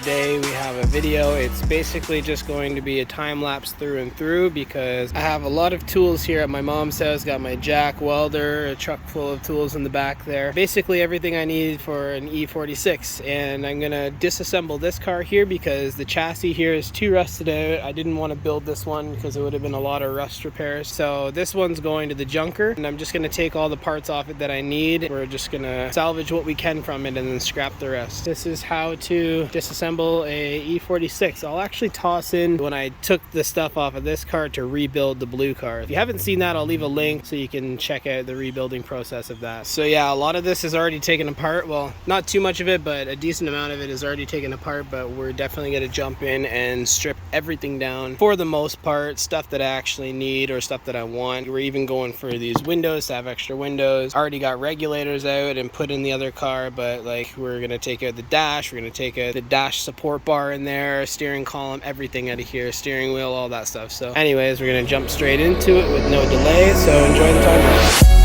today we have a video. It's basically just going to be a time lapse through and through because I have a lot of tools here at my mom's house. Got my jack, welder, a truck full of tools in the back there. Basically everything I need for an E46, and I'm gonna disassemble this car here because the chassis here is too rusted out. I didn't want to build this one because it would have been a lot of rust repairs. So this one's going to the junker, and I'm just gonna take all the parts off it that I need. We're just gonna salvage what we can from it and then scrap the rest. This is how to disassemble a E46. I'll actually toss in when I took the stuff off of this car to rebuild the blue car. If you haven't seen that, I'll leave a link so you can check out the rebuilding process of that. So yeah, a lot of this is already taken apart. Well, not too much of it, but a decent amount of it is already taken apart, but we're definitely gonna jump in and strip everything down for the most part. Stuff that I actually need or stuff that I want. We're even going for these windows to have extra windows. Already got regulators out and put in the other car, but like we're gonna take out the dash, we're gonna take out the dash support bar in there, steering column, everything out of here, steering wheel, all that stuff. So anyways, we're gonna jump straight into it with no delay, so enjoy the time.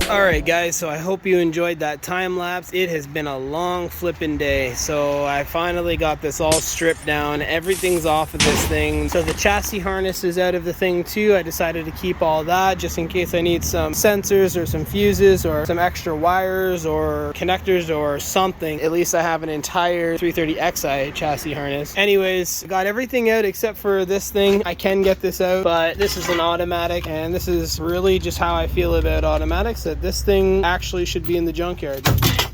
Alright guys, so I hope you enjoyed that time lapse. It has been a long flipping day. So I finally got this all stripped down. Everything's off of this thing. So the chassis harness is out of the thing too. I decided to keep all that just in case I need some sensors or some fuses or some extra wires or connectors or something. At least I have an entire 330xi chassis harness. Anyways, got everything out except for this thing. I can get this out, but this is an automatic, and this is really just how I feel about automatics, that this thing actually should be in the junkyard.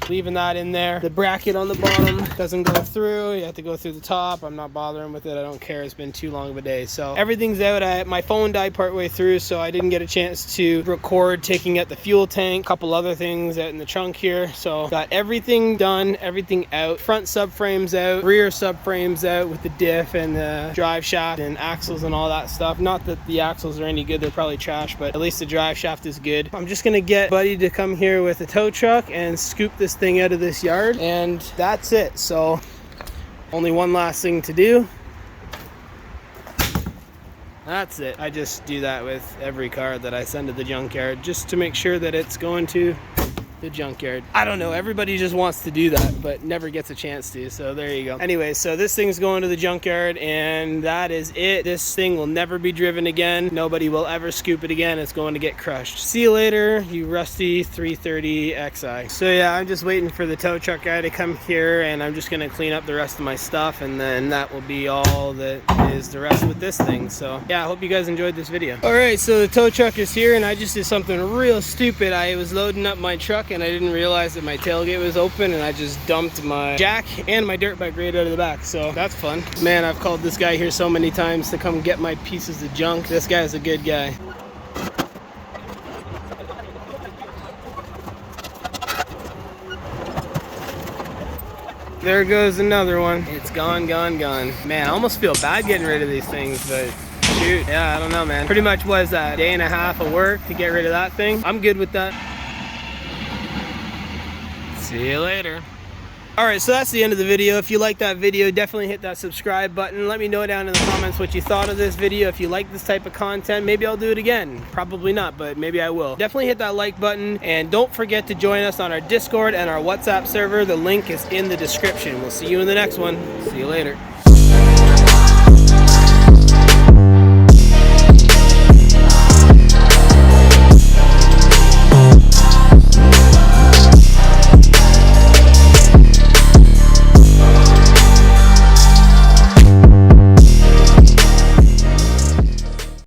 Leaving that in there. The bracket on the bottom doesn't go through. You have to go through the top. I'm not bothering with it. I don't care. It's been too long of a day. So everything's out. My phone died partway through, so I didn't get a chance to record taking out the fuel tank. A couple other things out in the trunk here. So got everything done, everything out. Front subframes out, rear subframes out with the diff and the drive shaft and axles and all that stuff. Not that the axles are any good. They're probably trash, but at least the drive shaft is good. I'm just gonna get Buddy to come here with a tow truck and scoop this thing out of this yard, and that's it. So only one last thing to do. That's it. I just do that with every car that I send to the junkyard just to make sure that it's going to the junkyard. I don't know, everybody just wants to do that but never gets a chance to, so there you go. Anyway, so this thing's going to the junkyard, and that is it. This thing will never be driven again. Nobody will ever scoop it again. It's going to get crushed. See you later, you rusty 330xi. So yeah, I'm just waiting for the tow truck guy to come here, and I'm just gonna clean up the rest of my stuff, and then that will be all that is the rest with this thing. So yeah, I hope you guys enjoyed this video. Alright, so the tow truck is here, and I just did something real stupid. I was loading up my truck and I didn't realize that my tailgate was open, and I just dumped my jack and my dirt bike right out of the back. So that's fun. Man, I've called this guy here so many times to come get my pieces of junk. This guy's a good guy. There goes another one. It's gone, gone, gone. Man, I almost feel bad getting rid of these things, but shoot, yeah, I don't know, man. Pretty much was a day and a half of work to get rid of that thing. I'm good with that. See you later. Alright, so that's the end of the video. If you like that video, definitely hit that subscribe button. Let me know down in the comments what you thought of this video. If you like this type of content, maybe I'll do it again. Probably not, but maybe I will. Definitely hit that like button, and don't forget to join us on our Discord and our WhatsApp server. The link is in the description. We'll see you in the next one. See you later.